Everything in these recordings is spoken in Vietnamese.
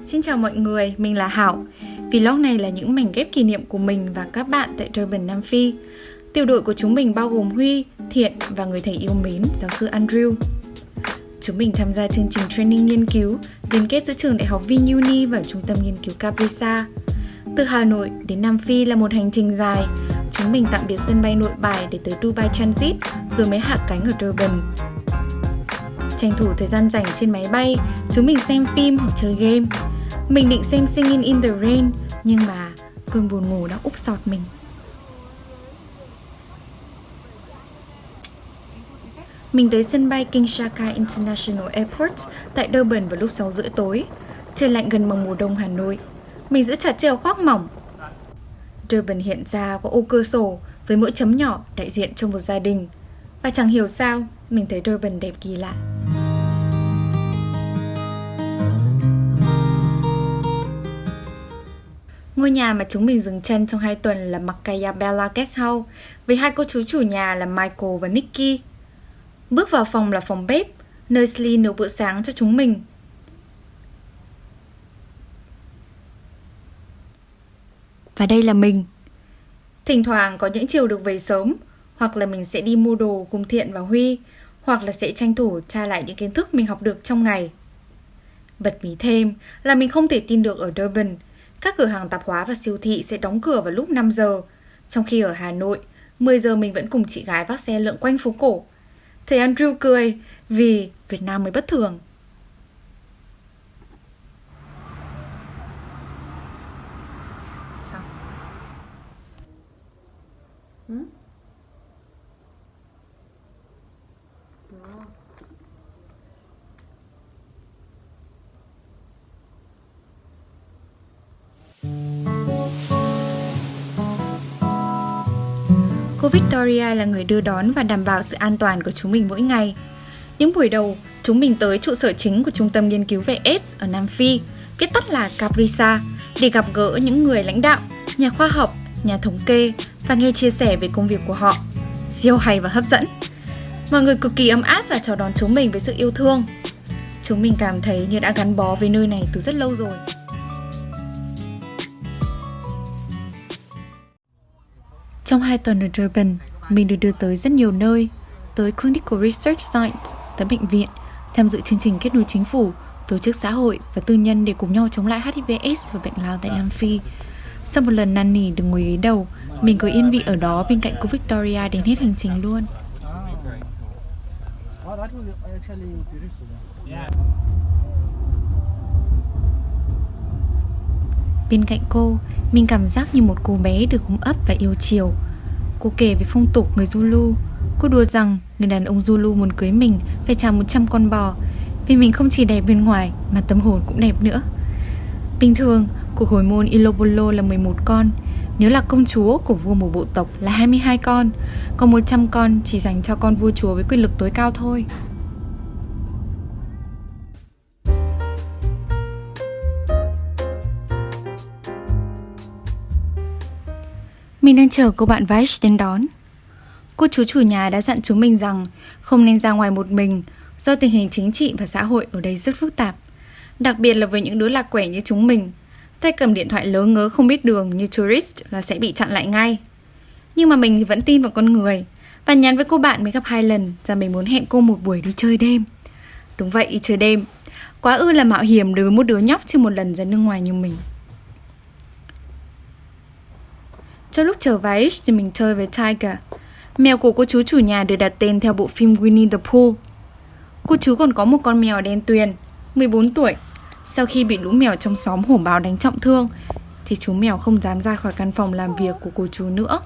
Xin chào mọi người, mình là Hảo. Vlog này là những mảnh ghép kỷ niệm của mình và các bạn tại Durban, Nam Phi. Tiểu đội của chúng mình bao gồm Huy, Thiện và người thầy yêu mến, giáo sư Andrew. Chúng mình tham gia chương trình training nghiên cứu liên kết giữa trường đại học VUnY và trung tâm nghiên cứu Caprisa. Từ Hà Nội đến Nam Phi là một hành trình dài. Chúng mình tạm biệt sân bay Nội Bài để tới Dubai Transit rồi mới hạ cánh ở Durban. Tranh thủ thời gian rảnh trên máy bay, chúng mình xem phim hoặc chơi game. Mình định xem Singing in the Rain, nhưng mà cơn buồn ngủ đã úp sọt mình. Mình tới sân bay King Shaka International Airport tại Durban vào lúc 6 rưỡi tối. Trời lạnh gần bằng mùa đông Hà Nội. Mình giữ chặt chiếc áo khoác mỏng. Durban hiện ra có ô cửa sổ với mỗi chấm nhỏ đại diện cho một gia đình. Và chẳng hiểu sao, mình thấy Durban đẹp kỳ lạ. Ngôi nhà mà chúng mình dừng chân trong 2 tuần là Makaya Bella Guest House với 2 cô chú chủ nhà là Michael và Nikki. Bước vào phòng là phòng bếp, nơi Slee nấu bữa sáng cho chúng mình. Và đây là mình. Thỉnh thoảng có những chiều được về sớm, hoặc là mình sẽ đi mua đồ cùng Thiện và Huy, hoặc là sẽ tranh thủ tra lại những kiến thức mình học được trong ngày. Bật mí thêm là mình không thể tin được ở Durban, các cửa hàng tạp hóa và siêu thị sẽ đóng cửa vào lúc 5 giờ, trong khi ở Hà Nội, 10 giờ mình vẫn cùng chị gái vác xe lượn quanh phố cổ. Thầy Andrew cười vì Việt Nam mới bất thường. Sao? Cô Victoria là người đưa đón và đảm bảo sự an toàn của chúng mình mỗi ngày. Những buổi đầu, chúng mình tới trụ sở chính của Trung tâm Nghiên cứu về AIDS ở Nam Phi, viết tắt là Caprisa, để gặp gỡ những người lãnh đạo, nhà khoa học, nhà thống kê và nghe chia sẻ về công việc của họ. Siêu hay và hấp dẫn. Mọi người cực kỳ ấm áp và chào đón chúng mình với sự yêu thương. Chúng mình cảm thấy như đã gắn bó với nơi này từ rất lâu rồi. Trong 2 tuần ở Durban, mình được đưa tới rất nhiều nơi, tới Clinical Research Sites, tới bệnh viện, tham dự chương trình kết nối chính phủ, tổ chức xã hội và tư nhân để cùng nhau chống lại HIV/AIDS và bệnh lao tại Nam Phi. Sau một lần năn nỉ được ngồi ghế đầu, mình cứ yên vị ở đó bên cạnh cô Victoria đến hết hành trình luôn. Bên cạnh cô, mình cảm giác như một cô bé được ôm ấp và yêu chiều. Cô kể về phong tục người Zulu. Cô đùa rằng người đàn ông Zulu muốn cưới mình phải trả 100 con bò, vì mình không chỉ đẹp bên ngoài mà tâm hồn cũng đẹp nữa. Bình thường, cuộc hồi môn Ilobolo là 11 con. Nếu là công chúa của vua một bộ tộc là 22 con, còn 100 con chỉ dành cho con vua chúa với quyền lực tối cao thôi. Mình đang chờ cô bạn Vaish đến đón. Cô chú chủ nhà đã dặn chúng mình rằng không nên ra ngoài một mình do tình hình chính trị và xã hội ở đây rất phức tạp. Đặc biệt là với những đứa lạc quẻ như chúng mình. Tay cầm điện thoại lớ ngớ không biết đường như tourist là sẽ bị chặn lại ngay. Nhưng mà mình thì vẫn tin vào con người và nhắn với cô bạn mới gặp 2 lần rằng mình muốn hẹn cô một buổi đi chơi đêm. Đúng vậy, đi chơi đêm. Quá ư là mạo hiểm đối với một đứa nhóc chưa một lần ra nước ngoài như mình. Trong lúc chờ Vaish thì mình chơi với Tiger. Mèo của cô chú chủ nhà được đặt tên theo bộ phim Winnie the Pooh. Cô chú còn có một con mèo đen tuyền, 14 tuổi. Sau khi bị lũ mèo trong xóm hổ báo đánh trọng thương, thì chú mèo không dám ra khỏi căn phòng làm việc của cô chú nữa.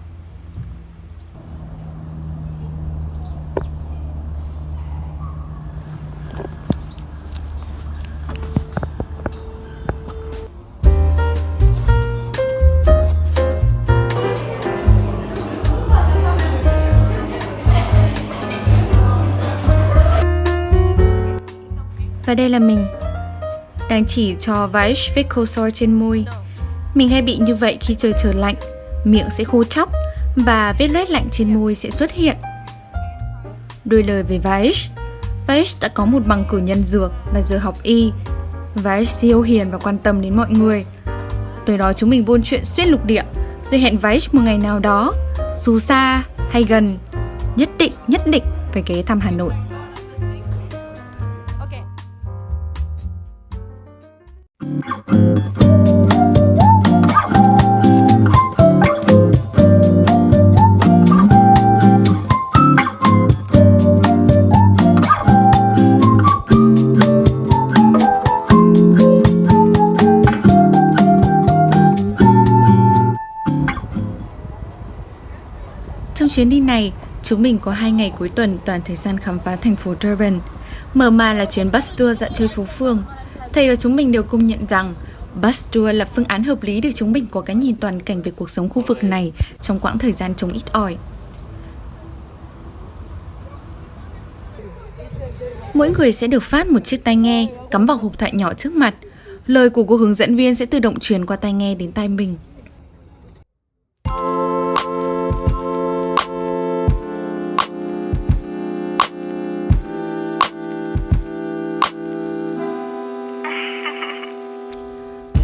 Và đây là mình, đang chỉ cho Vaish viết Kosor trên môi. Mình hay bị như vậy khi trời trở lạnh, miệng sẽ khô chóc và vết loét lạnh trên môi sẽ xuất hiện. Đôi lời về Vaish đã có một bằng cử nhân dược và giờ học y, Vice siêu hiền và quan tâm đến mọi người. Tới đó chúng mình buôn chuyện xuyên lục địa, rồi hẹn Vice một ngày nào đó, dù xa hay gần, nhất định phải ghé thăm Hà Nội. Trong chuyến đi này, chúng mình có 2 ngày cuối tuần toàn thời gian khám phá thành phố Durban. Mở màn là chuyến bus tour dạo chơi phố phường. Thầy và chúng mình đều công nhận rằng bus tour là phương án hợp lý để chúng mình có cái nhìn toàn cảnh về cuộc sống khu vực này trong quãng thời gian trông ít ỏi. Mỗi người sẽ được phát một chiếc tai nghe cắm vào hộp thoại nhỏ trước mặt. Lời của cô hướng dẫn viên sẽ tự động truyền qua tai nghe đến tai mình.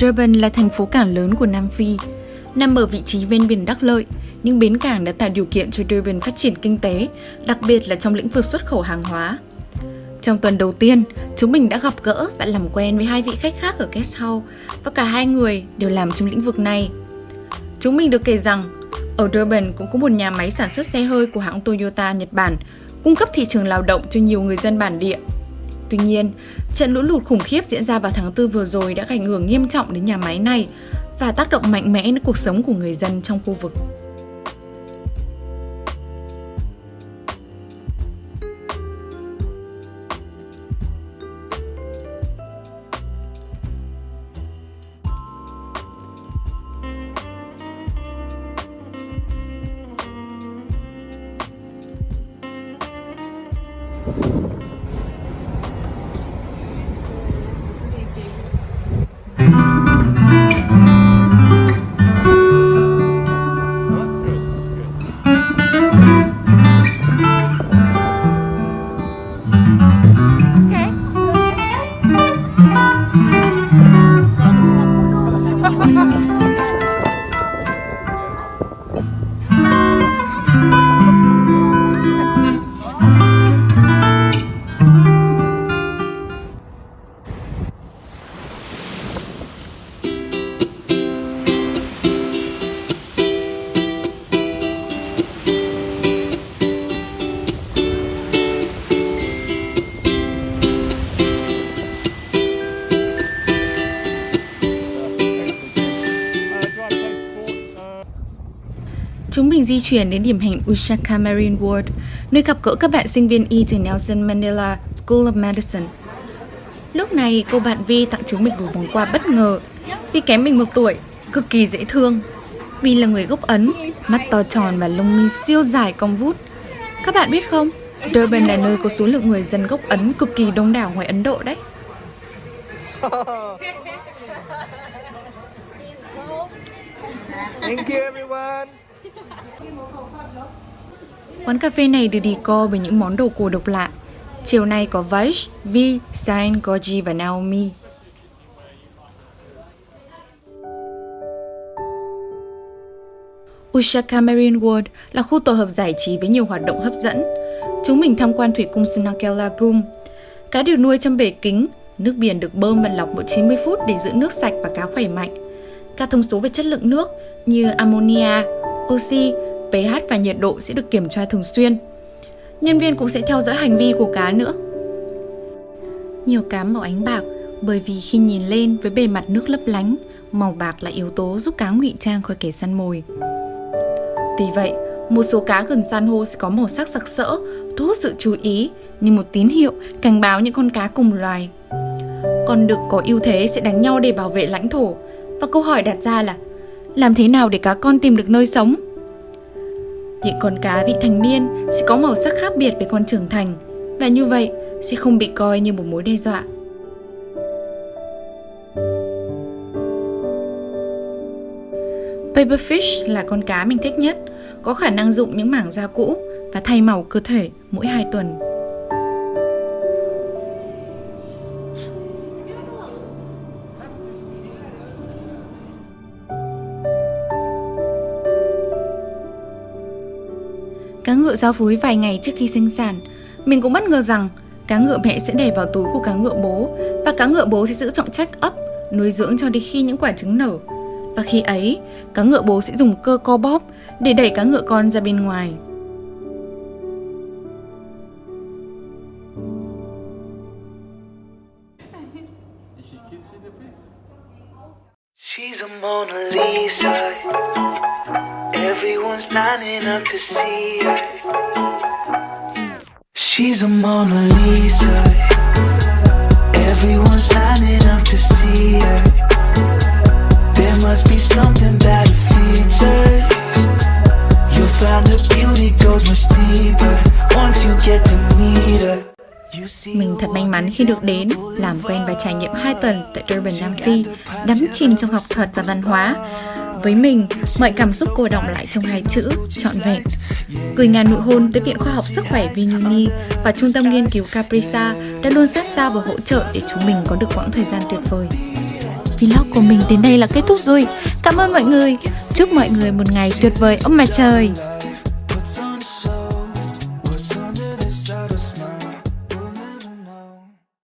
Durban là thành phố cảng lớn của Nam Phi, nằm ở vị trí ven biển Đắc Lợi. Những bến cảng đã tạo điều kiện cho Durban phát triển kinh tế, đặc biệt là trong lĩnh vực xuất khẩu hàng hóa. Trong tuần đầu tiên, chúng mình đã gặp gỡ và làm quen với 2 vị khách khác ở guest house và cả 2 người đều làm trong lĩnh vực này. Chúng mình được kể rằng, ở Durban cũng có một nhà máy sản xuất xe hơi của hãng Toyota Nhật Bản, cung cấp thị trường lao động cho nhiều người dân bản địa. Tuy nhiên, trận lũ lụt khủng khiếp diễn ra vào tháng 4 vừa rồi đã ảnh hưởng nghiêm trọng đến nhà máy này và tác động mạnh mẽ đến cuộc sống của người dân trong khu vực. Chúng mình di chuyển đến điểm hẹn Ushaka Marine Ward, nơi gặp gỡ các bạn sinh viên y từ Nelson Mandela School of Medicine. Lúc này, cô bạn Vi tặng chúng mình một món quà bất ngờ. Vi kém mình 1 tuổi, cực kỳ dễ thương. Vi là người gốc Ấn, mắt to tròn và lông mi siêu dài cong vút. Các bạn biết không, Durban là nơi có số lượng người dân gốc Ấn cực kỳ đông đảo ngoài Ấn Độ đấy. Thank you everyone. Quán cà phê này được decor bởi những món đồ cổ độc lạ. Chiều nay có Vice, Vi, Zain, Goji và Naomi. Ushaka Marine World là khu tổ hợp giải trí với nhiều hoạt động hấp dẫn. Chúng mình tham quan thủy cung Snorkel Lagoon. Cá được nuôi trong bể kính, nước biển được bơm và lọc mỗi 90 phút để giữ nước sạch và cá khỏe mạnh. Các thông số về chất lượng nước như ammonia, oxy, pH và nhiệt độ sẽ được kiểm tra thường xuyên. Nhân viên cũng sẽ theo dõi hành vi của cá nữa. Nhiều cá màu ánh bạc bởi vì khi nhìn lên với bề mặt nước lấp lánh, màu bạc là yếu tố giúp cá ngụy trang khỏi kẻ săn mồi. Tuy vậy, một số cá gần san hô sẽ có màu sắc sặc sỡ, thu hút sự chú ý như một tín hiệu cảnh báo những con cá cùng loài. Con đực có ưu thế sẽ đánh nhau để bảo vệ lãnh thổ, và câu hỏi đặt ra là làm thế nào để cá con tìm được nơi sống? Những con cá vị thành niên sẽ có màu sắc khác biệt với con trưởng thành, và như vậy sẽ không bị coi như một mối đe dọa. Paperfish là con cá mình thích nhất, có khả năng dụng những mảng da cũ và thay màu cơ thể mỗi 2 tuần. cá ngựa giao phối vài ngày trước khi sinh sản, mình cũng bất ngờ rằng cá ngựa mẹ sẽ đẻ vào túi của cá ngựa bố và cá ngựa bố sẽ giữ trọng trách ấp, nuôi dưỡng cho đến khi những quả trứng nở. Và khi ấy, cá ngựa bố sẽ dùng cơ co bóp để đẩy cá ngựa con ra bên ngoài. She's a Mona Lisa. Everyone's lining up to see her. She's a Mona Lisa. Everyone's lining up to see her. There must be something about her features. You'll find her beauty goes much deeper once you get to meet her. Mình thật may mắn khi được đến, làm quen và trải nghiệm 2 tuần tại Durban, Nam Phi, đắm chìm trong học thuật và văn hóa. Với mình, mọi cảm xúc cô đọng lại trong 2 chữ, trọn vẹn. Gửi ngàn nụ hôn tới Viện Khoa học Sức khỏe VUNY và Trung tâm Nghiên cứu Caprisa đã luôn sát sao và hỗ trợ để chúng mình có được quãng thời gian tuyệt vời. Vlog của mình đến đây là kết thúc rồi. Cảm ơn mọi người. Chúc mọi người một ngày tuyệt vời ông mặt trời.